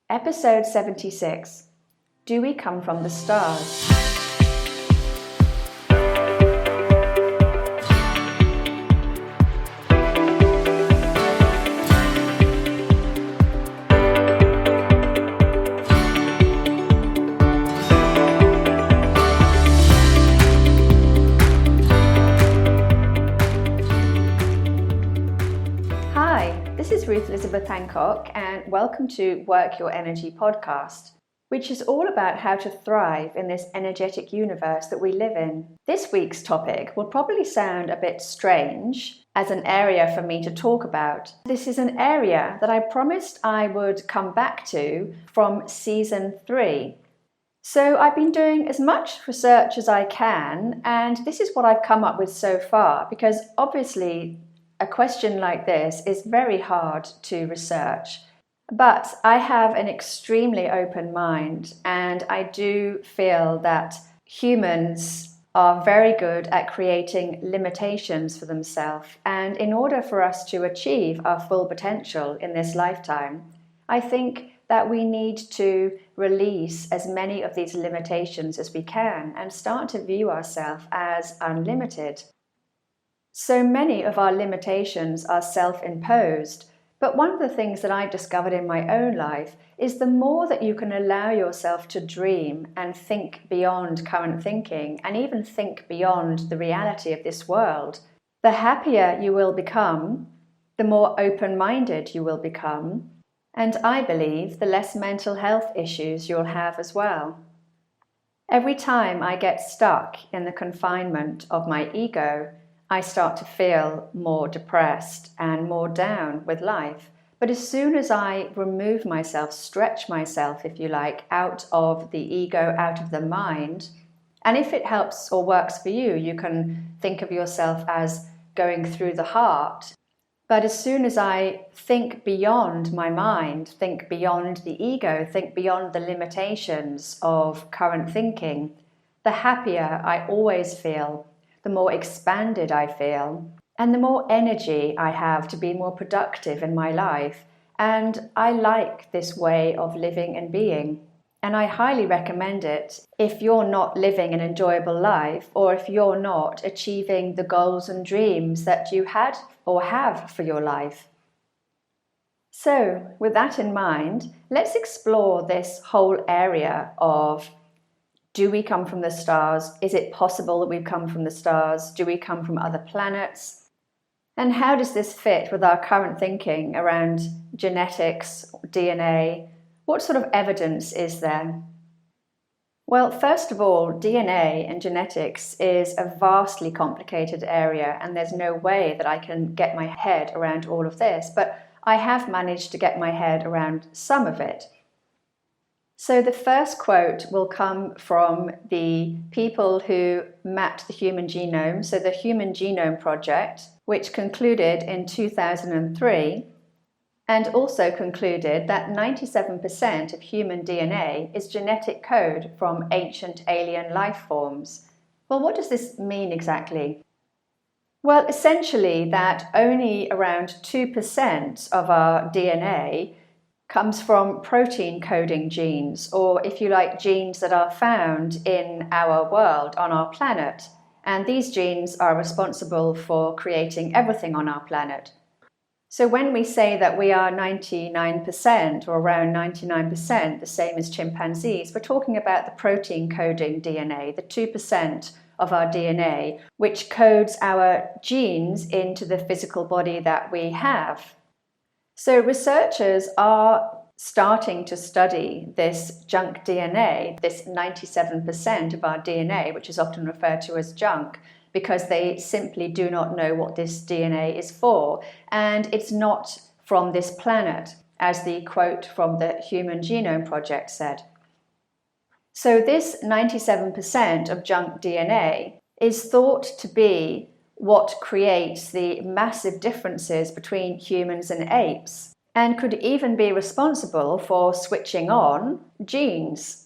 Episode 76. Do we come from the stars? Hi, this is Ruth Elizabeth Hancock, and welcome to Work Your Energy podcast, which is all about how to thrive in this energetic universe that we live in. This week's topic will probably sound a bit strange as an area for me to talk about. This is an area that I promised I would come back to from season 3. So I've been doing as much research as I can, and this is what I've come up with so far, because obviously a question like this is very hard to research. But I have an extremely open mind, and I do feel that humans are very good at creating limitations for themselves. And in order for us to achieve our full potential in this lifetime, I think that we need to release as many of these limitations as we can and start to view ourselves as unlimited. So many of our limitations are self-imposed, but one of the things that I've discovered in my own life is the more that you can allow yourself to dream and think beyond current thinking and even think beyond the reality of this world, the happier you will become, the more open-minded you will become, and I believe the less mental health issues you'll have as well. Every time I get stuck in the confinement of my ego, I start to feel more depressed and more down with life. But as soon as I remove myself, stretch myself, if you like, out of the ego, out of the mind, and if it helps or works for you, you can think of yourself as going through the heart. But as soon as I think beyond my mind, think beyond the ego, think beyond the limitations of current thinking, the happier I always feel, the more expanded I feel, and the more energy I have to be more productive in my life. And I like this way of living and being. And I highly recommend it if you're not living an enjoyable life, or if you're not achieving the goals and dreams that you had or have for your life. So, with that in mind, let's explore this whole area of: do we come from the stars? Is it possible that we've come from the stars? Do we come from other planets? And how does this fit with our current thinking around genetics, DNA? What sort of evidence is there? Well, first of all, DNA and genetics is a vastly complicated area, and there's no way that I can get my head around all of this, but I have managed to get my head around some of it. So the first quote will come from the people who mapped the human genome, so the Human Genome Project, which concluded in 2003, and also concluded that 97% of human DNA is genetic code from ancient alien life forms. Well, what does this mean exactly? Well, essentially that only around 2% of our DNA comes from protein coding genes, or if you like, genes that are found in our world, on our planet. And these genes are responsible for creating everything on our planet. So when we say that we are 99% or around 99% the same as chimpanzees, we're talking about the protein coding DNA, the 2% of our DNA, which codes our genes into the physical body that we have. So researchers are starting to study this junk DNA, this 97% of our DNA, which is often referred to as junk, because they simply do not know what this DNA is for. And it's not from this planet, as the quote from the Human Genome Project said. So this 97% of junk DNA is thought to be what creates the massive differences between humans and apes, and could even be responsible for switching on genes.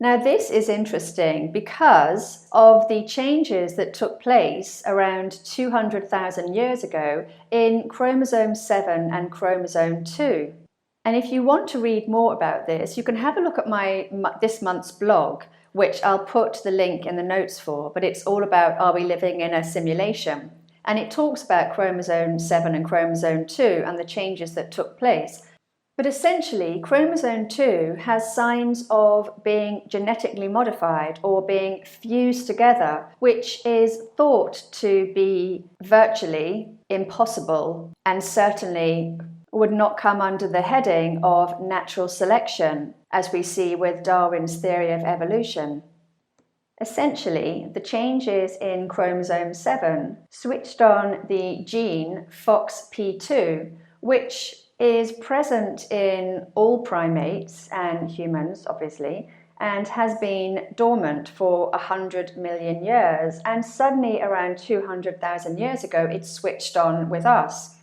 Now this is interesting because of the changes that took place around 200,000 years ago in chromosome 7 and chromosome 2. And if you want to read more about this, you can have a look at this month's blog, which I'll put the link in the notes for, but it's all about, are we living in a simulation? And it talks about chromosome 7 and chromosome 2 and the changes that took place. But essentially, chromosome 2 has signs of being genetically modified or being fused together, which is thought to be virtually impossible and certainly would not come under the heading of natural selection, as we see with Darwin's theory of evolution. Essentially, the changes in chromosome 7 switched on the gene FOXP2, which is present in all primates and humans, obviously, and has been dormant for 100 million years. And suddenly, around 200,000 years ago, it switched on with us.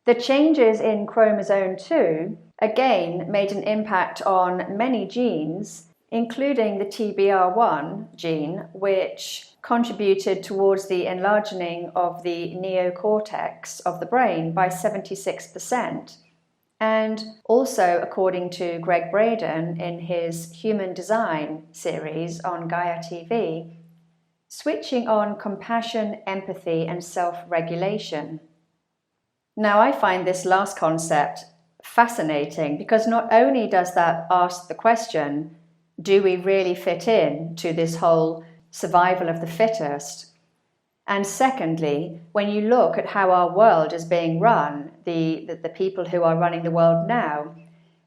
The changes in chromosome 2 again made an impact on many genes, including the TBR1 gene, which contributed towards the enlarging of the neocortex of the brain by 76%. And also, according to Greg Braden in his Human Design series on Gaia TV, switching on compassion, empathy, and self-regulation. Now, I find this last concept fascinating because not only does that ask the question, do we really fit in to this whole survival of the fittest? And secondly, when you look at how our world is being run, the people who are running the world now,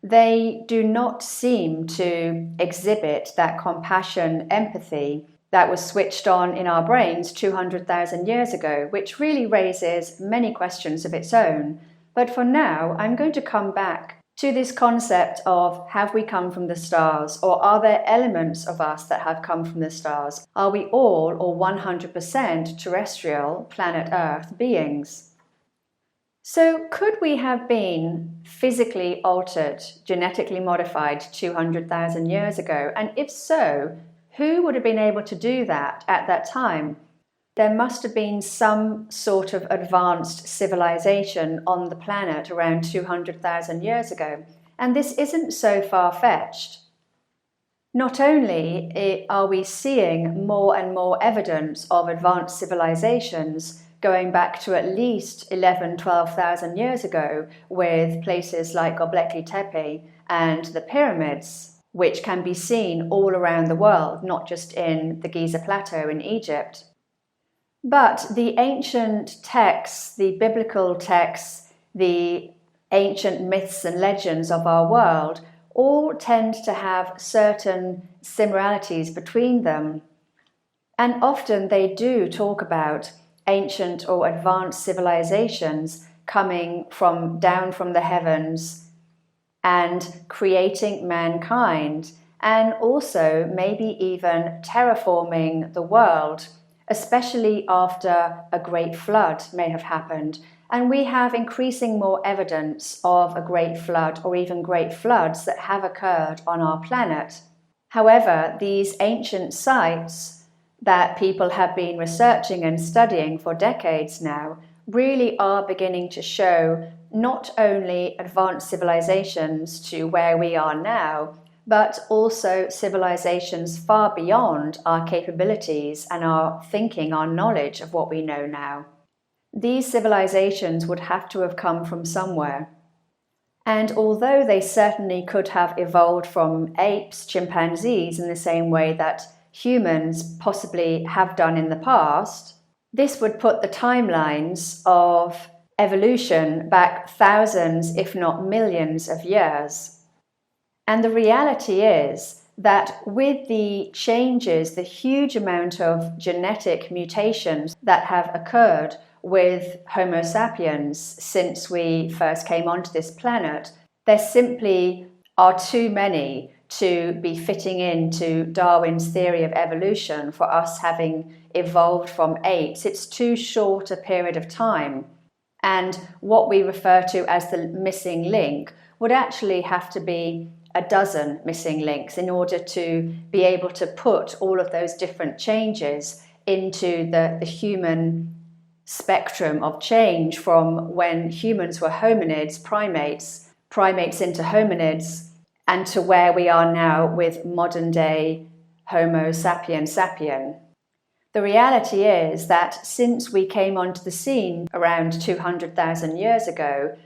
they do not seem to exhibit that compassion, empathy that was switched on in our brains 200,000 years ago, which really raises many questions of its own. But for now, I'm going to come back to this concept of, have we come from the stars, or are there elements of us that have come from the stars? Are we all or 100% terrestrial, planet Earth beings? So could we have been physically altered, genetically modified 200,000 years ago? And if so, who would have been able to do that at that time? There must have been some sort of advanced civilization on the planet around 200,000 years ago, and this isn't so far-fetched. Not only are we seeing more and more evidence of advanced civilizations going back to at least 12,000 years ago with places like Göbekli Tepe and the pyramids, which can be seen all around the world, not just in the Giza Plateau in Egypt. But the ancient texts, the biblical texts, the ancient myths and legends of our world all tend to have certain similarities between them. And often they do talk about ancient or advanced civilizations coming down from the heavens and creating mankind, and also maybe even terraforming the world, especially after a great flood may have happened. And we have increasing more evidence of a great flood or even great floods that have occurred on our planet. However, these ancient sites that people have been researching and studying for decades now really are beginning to show not only advanced civilizations to where we are now, but also civilizations far beyond our capabilities and our thinking, our knowledge of what we know now. These civilizations would have to have come from somewhere. And although they certainly could have evolved from apes, chimpanzees, in the same way that humans possibly have done in the past, this would put the timelines of evolution back thousands, if not millions of years. And the reality is that with the changes, the huge amount of genetic mutations that have occurred with Homo sapiens since we first came onto this planet, there simply are too many to be fitting into Darwin's theory of evolution for us having evolved from apes. It's too short a period of time. And what we refer to as the missing link would actually have to be a dozen missing links in order to be able to put all of those different changes into the human spectrum of change from when humans were hominids, primates, primates into hominids and to where we are now with modern day homo sapiens sapien. The reality is that since we came onto the scene around 200,000 years ago,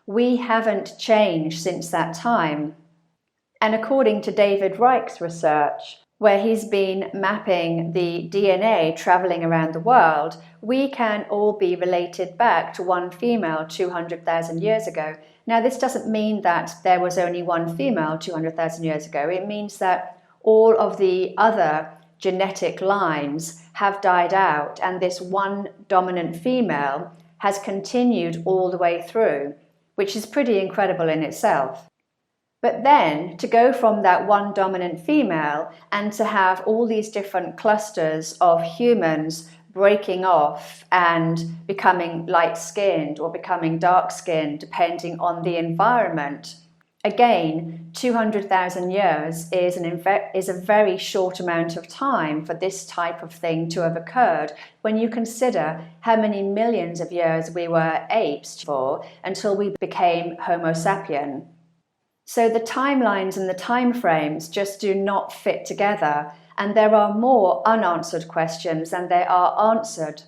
we haven't changed since that time. And according to David Reich's research, where he's been mapping the DNA traveling around the world, we can all be related back to one female 200,000 years ago. Now, this doesn't mean that there was only one female 200,000 years ago. It means that all of the other genetic lines have died out, and this one dominant female has continued all the way through, which is pretty incredible in itself. But then to go from that one dominant female and to have all these different clusters of humans breaking off and becoming light-skinned or becoming dark-skinned depending on the environment, again, 200,000 years is a very short amount of time for this type of thing to have occurred when you consider how many millions of years we were apes for until we became Homo sapien. So the timelines and the time frames just do not fit together, and there are more unanswered questions than there are answered.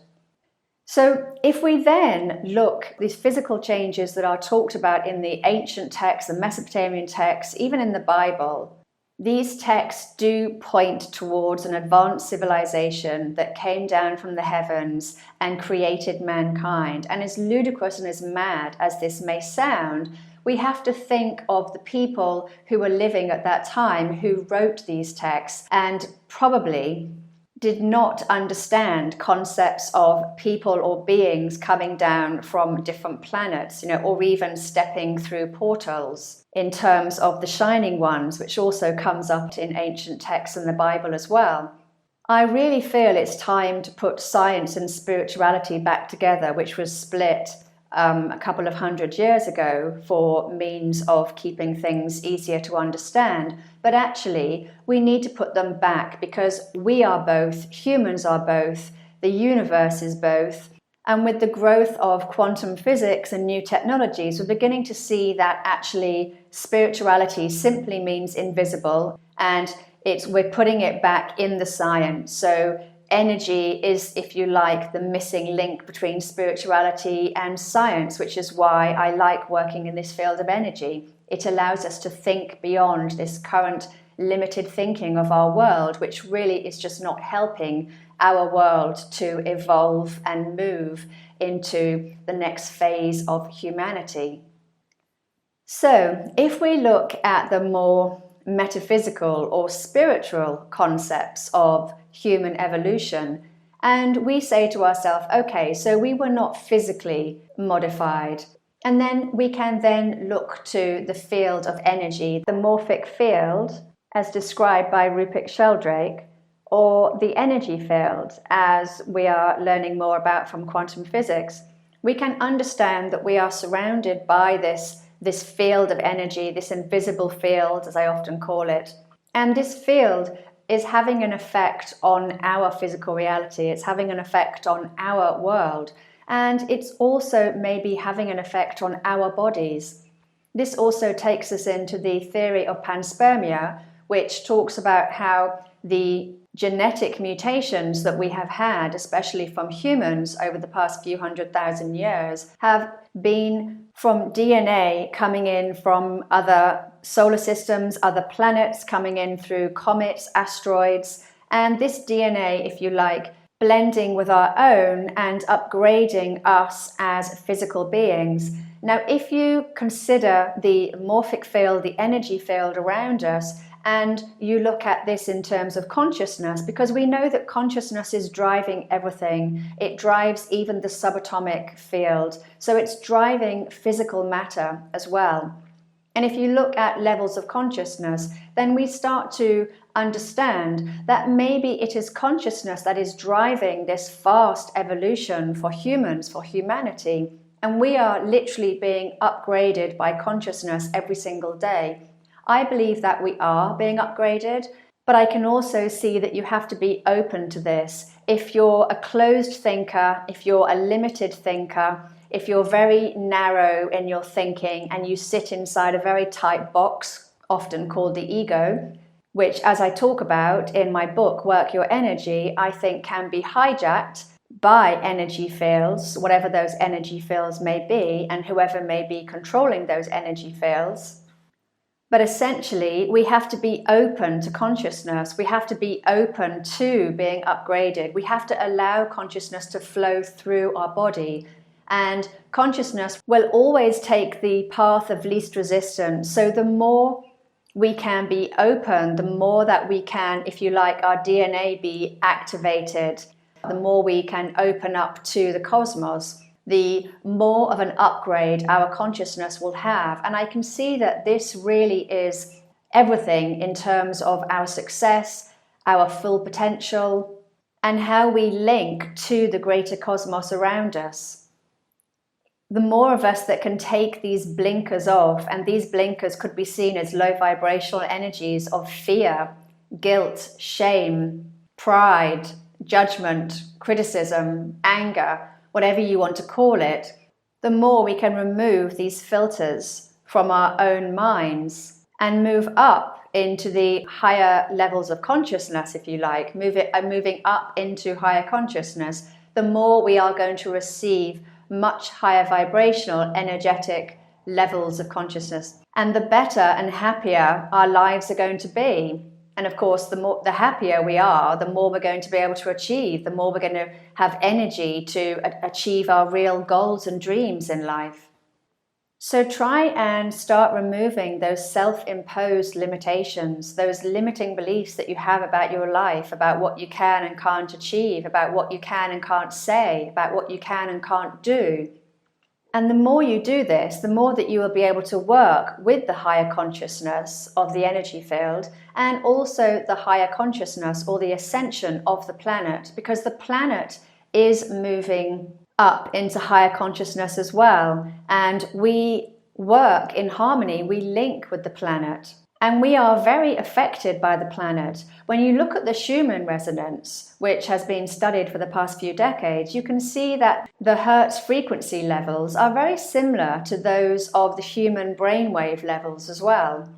So if we then look at these physical changes that are talked about in the ancient texts, the Mesopotamian texts, even in the Bible, these texts do point towards an advanced civilization that came down from the heavens and created mankind. And as ludicrous and as mad as this may sound, we have to think of the people who were living at that time who wrote these texts and probably did not understand concepts of people or beings coming down from different planets, or even stepping through portals in terms of the shining ones, which also comes up in ancient texts in the Bible as well. I really feel it's time to put science and spirituality back together, which was split a couple of 100 years ago for means of keeping things easier to understand. But actually, we need to put them back because we are both, humans are both, the universe is both. And with the growth of quantum physics and new technologies, we're beginning to see that actually spirituality simply means invisible, and we're putting it back in the science. So energy is, if you like, the missing link between spirituality and science, which is why I like working in this field of energy. It allows us to think beyond this current limited thinking of our world, which really is just not helping our world to evolve and move into the next phase of humanity. So, if we look at the more metaphysical or spiritual concepts of human evolution, and we say to ourselves, okay, so we were not physically modified, and then we can then look to the field of energy, the morphic field as described by Rupert Sheldrake, or the energy field as we are learning more about from quantum physics. We can understand that we are surrounded by this field of energy, this invisible field, as I often call it. And this field is having an effect on our physical reality. It's having an effect on our world. And it's also maybe having an effect on our bodies. This also takes us into the theory of panspermia, which talks about how the genetic mutations that we have had, especially from humans over the past few 100,000 years, have been from DNA coming in from other solar systems, other planets, coming in through comets, asteroids, and this DNA, if you like, blending with our own and upgrading us as physical beings. Now, if you consider the morphic field, the energy field around us, and you look at this in terms of consciousness, because we know that consciousness is driving everything. It drives even the subatomic field. So it's driving physical matter as well. And if you look at levels of consciousness, then we start to understand that maybe it is consciousness that is driving this fast evolution for humans, for humanity. And we are literally being upgraded by consciousness every single day. I believe that we are being upgraded, but I can also see that you have to be open to this. If you're a closed thinker, if you're a limited thinker, if you're very narrow in your thinking and you sit inside a very tight box, often called the ego, which, as I talk about in my book, Work Your Energy, I think can be hijacked by energy fields, whatever those energy fields may be, and whoever may be controlling those energy fields. But essentially, we have to be open to consciousness. We have to be open to being upgraded. We have to allow consciousness to flow through our body. And consciousness will always take the path of least resistance. So the more we can be open, the more that we can, if you like, our DNA be activated, the more we can open up to the cosmos, the more of an upgrade our consciousness will have. And I can see that this really is everything in terms of our success, our full potential, and how we link to the greater cosmos around us. The more of us that can take these blinkers off, and these blinkers could be seen as low vibrational energies of fear, guilt, shame, pride, judgment, criticism, anger, whatever you want to call it, the more we can remove these filters from our own minds and move up into the higher levels of consciousness, if you like, moving up into higher consciousness, the more we are going to receive much higher vibrational, energetic levels of consciousness. And the better and happier our lives are going to be. And of course, the happier we are, the more we're going to be able to achieve, the more we're going to have energy to achieve our real goals and dreams in life. So try and start removing those self-imposed limitations, those limiting beliefs that you have about your life, about what you can and can't achieve, about what you can and can't say, about what you can and can't do. And the more you do this, the more that you will be able to work with the higher consciousness of the energy field and also the higher consciousness or the ascension of the planet, because the planet is moving up into higher consciousness as well. And we work in harmony, we link with the planet. And we are very affected by the planet. When you look at the Schumann resonance, which has been studied for the past few decades, you can see that the Hertz frequency levels are very similar to those of the human brainwave levels as well.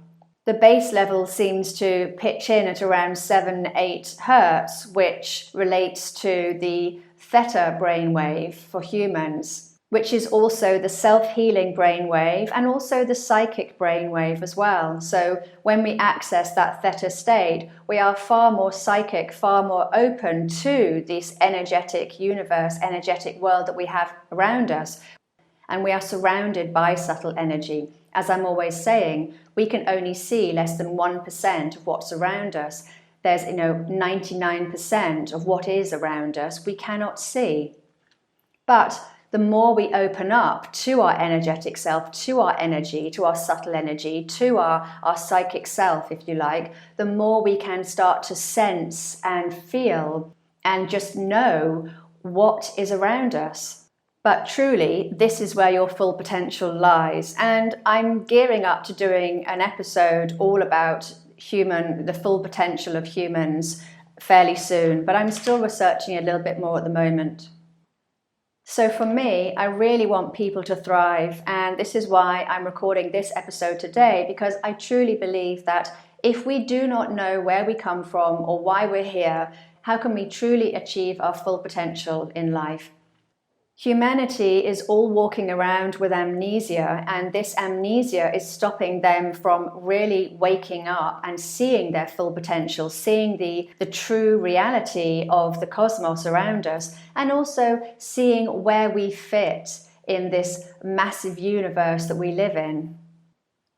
The base level seems to pitch in at around 7-8 Hertz, which relates to the theta brainwave for humans, which is also the self-healing brainwave and also the psychic brainwave as well. So when we access that theta state, we are far more psychic, far more open to this energetic universe, energetic world that we have around us. And we are surrounded by subtle energy. As I'm always saying, we can only see less than 1% of what's around us. There's 99% of what is around us we cannot see. But the more we open up to our energetic self, to our energy, to our subtle energy, to our psychic self, if you like, the more we can start to sense and feel and just know what is around us. But truly, this is where your full potential lies. And I'm gearing up to doing an episode all about the full potential of humans fairly soon, but I'm still researching a little bit more at the moment. So for me, I really want people to thrive, and this is why I'm recording this episode today, because I truly believe that if we do not know where we come from or why we're here, how can we truly achieve our full potential in life? Humanity is all walking around with amnesia, and this amnesia is stopping them from really waking up and seeing their full potential, seeing the true reality of the cosmos around us, and also seeing where we fit in this massive universe that we live in.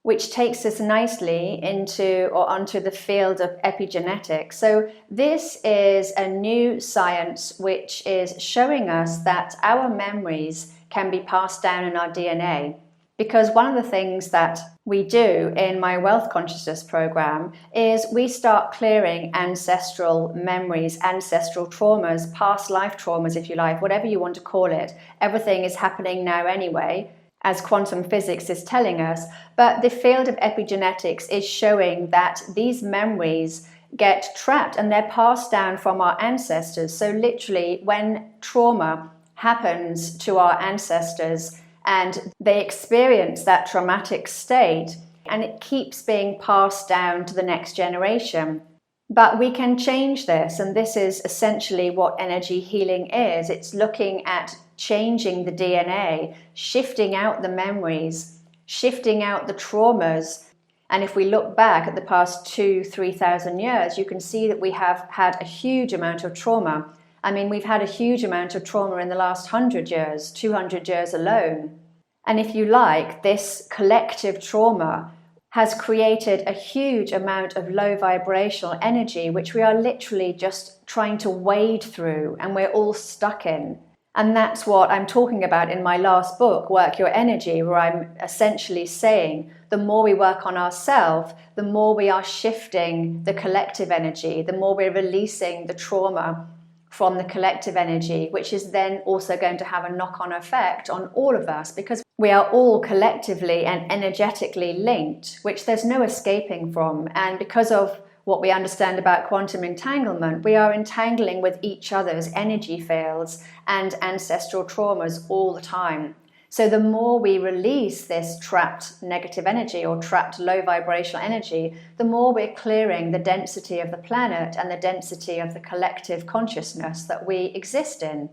Which takes us nicely onto the field of epigenetics. So this is a new science which is showing us that our memories can be passed down in our DNA. Because one of the things that we do in my Wealth Consciousness program is we start clearing ancestral memories, ancestral traumas, past life traumas, if you like, whatever you want to call it. Everything is happening now anyway, as quantum physics is telling us, but the field of epigenetics is showing that these memories get trapped and they're passed down from our ancestors. So literally, when trauma happens to our ancestors and they experience that traumatic state, and it keeps being passed down to the next generation. But we can change this, and this is essentially what energy healing is. It's looking at changing the DNA, shifting out the memories, shifting out the traumas. And if we look back at the past 2,000-3,000 years, you can see that we have had a huge amount of trauma. I mean, we've had a huge amount of trauma in the last 100 years, 200 years alone. And if you like, this collective trauma has created a huge amount of low vibrational energy, which we are literally just trying to wade through, and we're all stuck in. And that's what I'm talking about in my last book, Work Your Energy, where I'm essentially saying the more we work on ourselves, the more we are shifting the collective energy, the more we're releasing the trauma from the collective energy, which is then also going to have a knock-on effect on all of us, because we are all collectively and energetically linked, which there's no escaping from. And because of what we understand about quantum entanglement, we are entangling with each other's energy fields and ancestral traumas all the time. So the more we release this trapped negative energy or trapped low vibrational energy, the more we're clearing the density of the planet and the density of the collective consciousness that we exist in.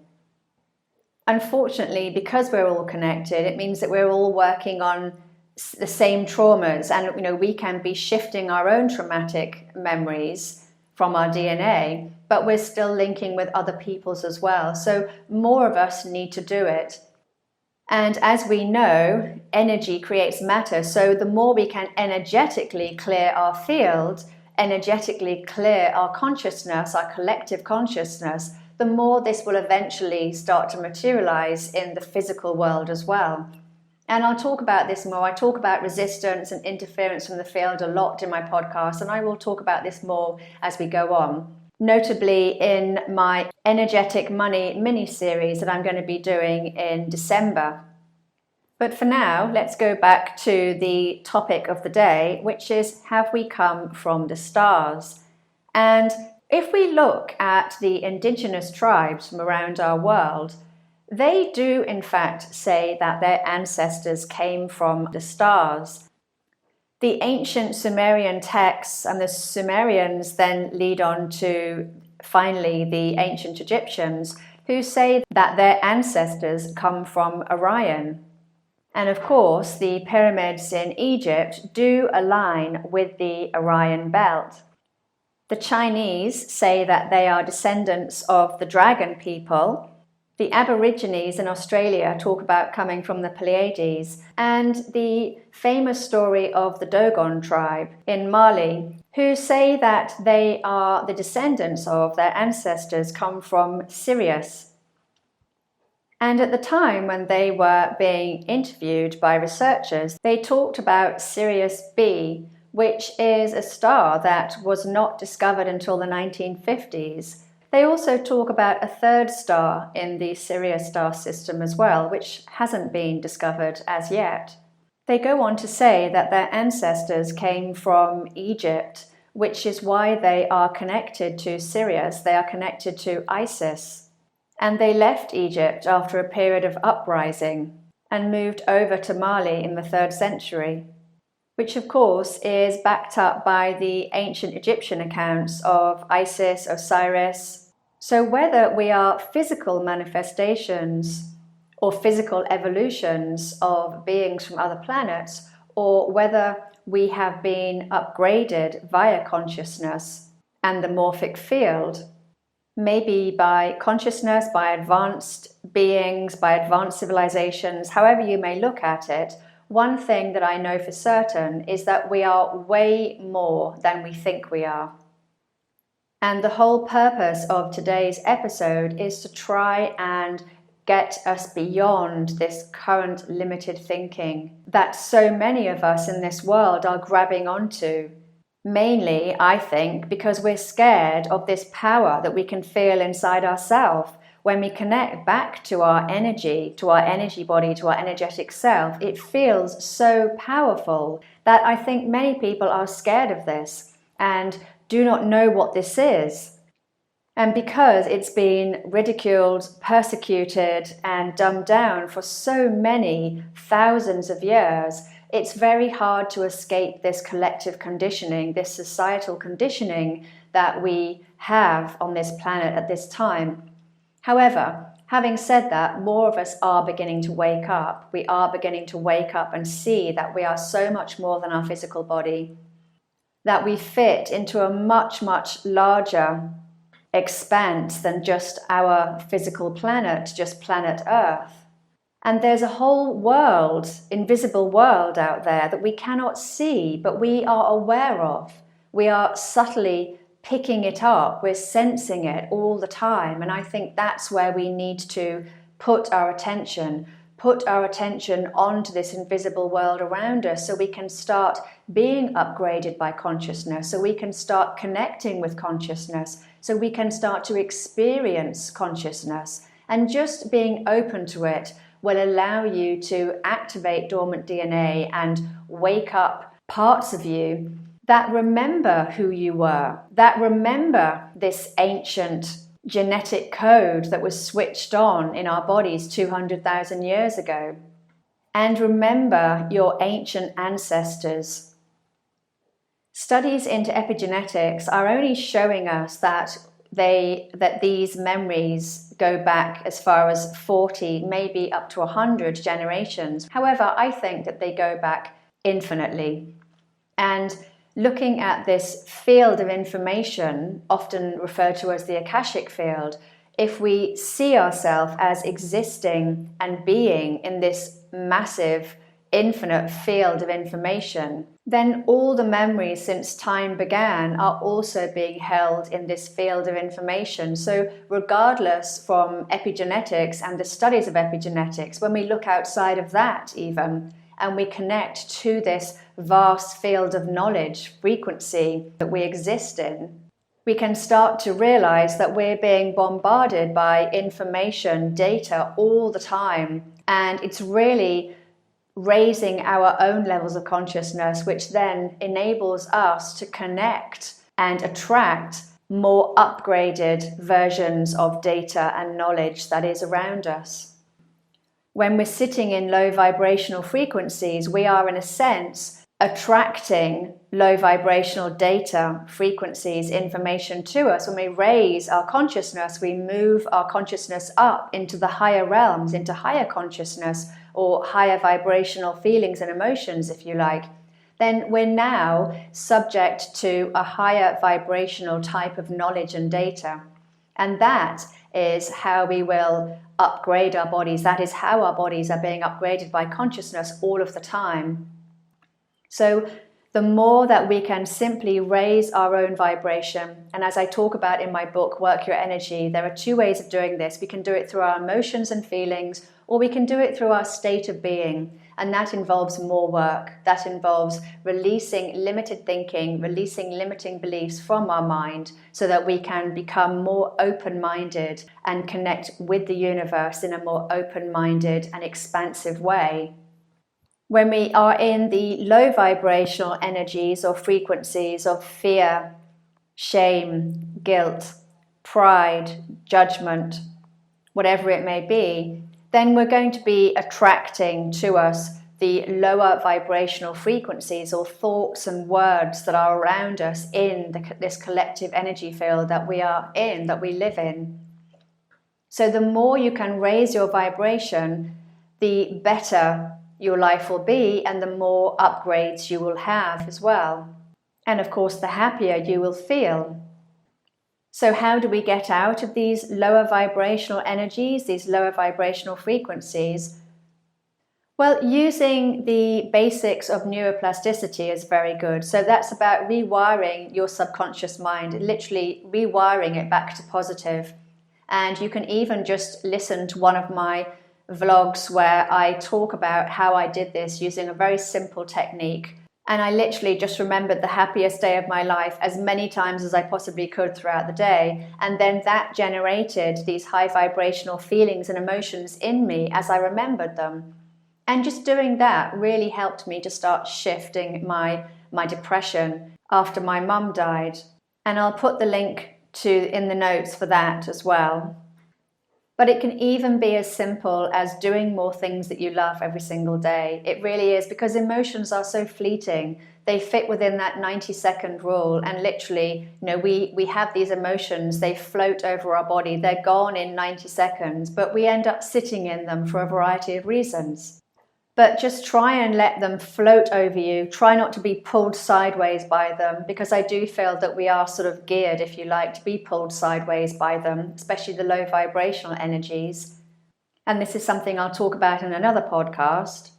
Unfortunately, because we're all connected, it means that we're all working on the same traumas, and we can be shifting our own traumatic memories from our DNA, but we're still linking with other people's as well. So more of us need to do it. And as we know, energy creates matter. So the more we can energetically clear our field, energetically clear our consciousness, our collective consciousness, the more this will eventually start to materialize in the physical world as well. And I'll talk about this more. I talk about resistance and interference from the field a lot in my podcast, and I will talk about this more as we go on. Notably in my Energetic Money mini-series that I'm going to be doing in December. But for now, let's go back to the topic of the day, which is, have we come from the stars? And if we look at the indigenous tribes from around our world, they do in fact say that their ancestors came from the stars. The ancient Sumerian texts and the Sumerians then lead on to, finally, the ancient Egyptians, who say that their ancestors come from Orion. And of course, the pyramids in Egypt do align with the Orion belt. The Chinese say that they are descendants of the dragon people. The Aborigines in Australia talk about coming from the Pleiades, and the famous story of the Dogon tribe in Mali, who say that they are the descendants of their ancestors come from Sirius. And at the time when they were being interviewed by researchers, they talked about Sirius B, which is a star that was not discovered until the 1950s. They also talk about a third star in the Sirius star system as well, which hasn't been discovered as yet. They go on to say that their ancestors came from Egypt, which is why they are connected to Sirius. They are connected to Isis. And they left Egypt after a period of uprising and moved over to Mali in the 3rd century, which of course is backed up by the ancient Egyptian accounts of Isis, Osiris. So whether we are physical manifestations or physical evolutions of beings from other planets, or whether we have been upgraded via consciousness and the morphic field, maybe by consciousness, by advanced beings, by advanced civilizations, however you may look at it, one thing that I know for certain is that we are way more than we think we are. And the whole purpose of today's episode is to try and get us beyond this current limited thinking that so many of us in this world are grabbing onto. Mainly, I think, because we're scared of this power that we can feel inside ourselves. When we connect back to our energy body, to our energetic self, it feels so powerful that I think many people are scared of this and do not know what this is. And because it's been ridiculed, persecuted, and dumbed down for so many thousands of years, it's very hard to escape this collective conditioning, this societal conditioning that we have on this planet at this time. However, having said that, more of us are beginning to wake up. We are beginning to wake up and see that we are so much more than our physical body, that we fit into a much, much larger expanse than just our physical planet, just planet Earth. And there's a whole world, invisible world out there that we cannot see, but we are aware of. We are subtly picking it up, we're sensing it all the time. And I think that's where we need to put our attention onto this invisible world around us, so we can start being upgraded by consciousness, so we can start connecting with consciousness, so we can start to experience consciousness. And just being open to it will allow you to activate dormant DNA and wake up parts of you that remember who you were, that remember this ancient genetic code that was switched on in our bodies 200,000 years ago. And remember your ancient ancestors. Studies into epigenetics are only showing us that these memories go back as far as 40, maybe up to 100 generations. However, I think that they go back infinitely. And looking at this field of information, often referred to as the Akashic field, if we see ourselves as existing and being in this massive, infinite field of information, then all the memories since time began are also being held in this field of information. So regardless from epigenetics and the studies of epigenetics, when we look outside of that even, and we connect to this vast field of knowledge, frequency that we exist in, we can start to realize that we're being bombarded by information, data all the time. And it's really raising our own levels of consciousness, which then enables us to connect and attract more upgraded versions of data and knowledge that is around us. When we're sitting in low vibrational frequencies, we are, in a sense, attracting low vibrational data, frequencies, information to us. When we raise our consciousness, we move our consciousness up into the higher realms, into higher consciousness, or higher vibrational feelings and emotions, if you like, then we're now subject to a higher vibrational type of knowledge and data. And that is how we will upgrade our bodies. That is how our bodies are being upgraded by consciousness all of the time. So the more that we can simply raise our own vibration, and as I talk about in my book, Work Your Energy, there are two ways of doing this. We can do it through our emotions and feelings, or we can do it through our state of being. And that involves more work. That involves releasing limited thinking, releasing limiting beliefs from our mind, so that we can become more open-minded and connect with the universe in a more open-minded and expansive way. When we are in the low vibrational energies or frequencies of fear, shame, guilt, pride, judgment, whatever it may be, then we're going to be attracting to us the lower vibrational frequencies or thoughts and words that are around us in this collective energy field that we are in, that we live in. So the more you can raise your vibration, the better your life will be, and the more upgrades you will have as well. And of course, the happier you will feel. So how do we get out of these lower vibrational energies, these lower vibrational frequencies? Well, using the basics of neuroplasticity is very good. So that's about rewiring your subconscious mind, literally rewiring it back to positive. And you can even just listen to one of my vlogs where I talk about how I did this using a very simple technique. And I literally just remembered the happiest day of my life as many times as I possibly could throughout the day. And then that generated these high vibrational feelings and emotions in me as I remembered them. And just doing that really helped me to start shifting my depression after my mum died. And I'll put the link in the notes for that as well. But it can even be as simple as doing more things that you love every single day. It really is, because emotions are so fleeting. They fit within that 90-second rule, and literally, we have these emotions, they float over our body, they're gone in 90 seconds, but we end up sitting in them for a variety of reasons. But just try and let them float over you. Try not to be pulled sideways by them, because I do feel that we are sort of geared, if you like, to be pulled sideways by them, especially the low vibrational energies. And this is something I'll talk about in another podcast.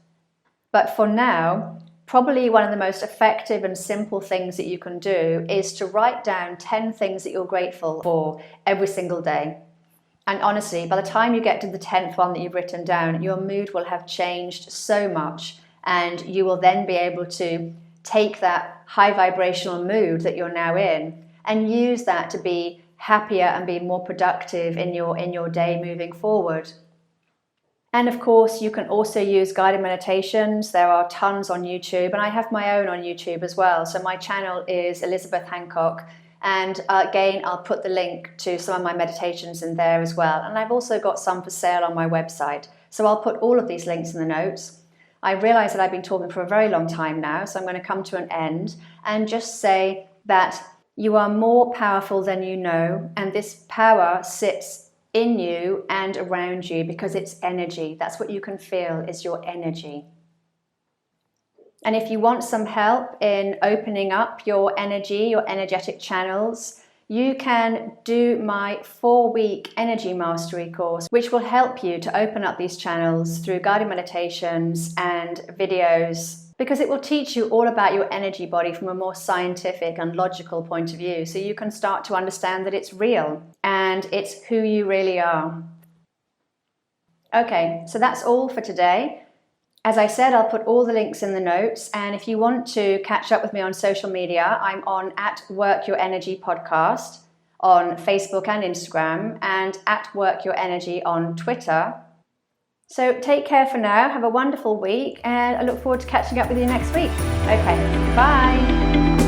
But for now, probably one of the most effective and simple things that you can do is to write down 10 things that you're grateful for every single day. And honestly, by the time you get to the 10th one that you've written down, your mood will have changed so much, and you will then be able to take that high vibrational mood that you're now in and use that to be happier and be more productive in your day moving forward. And of course, you can also use guided meditations. There are tons on YouTube, and I have my own on YouTube as well. So my channel is Elizabeth Hancock. And again, I'll put the link to some of my meditations in there as well. And I've also got some for sale on my website. So I'll put all of these links in the notes. I realize that I've been talking for a very long time now, so I'm going to come to an end and just say that you are more powerful than you know, and this power sits in you and around you because it's energy. That's what you can feel, is your energy. And if you want some help in opening up your energy, your energetic channels, you can do my 4-week energy mastery course, which will help you to open up these channels through guided meditations and videos, because it will teach you all about your energy body from a more scientific and logical point of view, so you can start to understand that it's real and it's who you really are. Okay, so that's all for today. As I said, I'll put all the links in the notes, and if you want to catch up with me on social media, I'm on @WorkYourEnergyPodcast on Facebook and Instagram, and @WorkYourEnergy on Twitter. So take care for now, have a wonderful week, and I look forward to catching up with you next week. Okay, bye!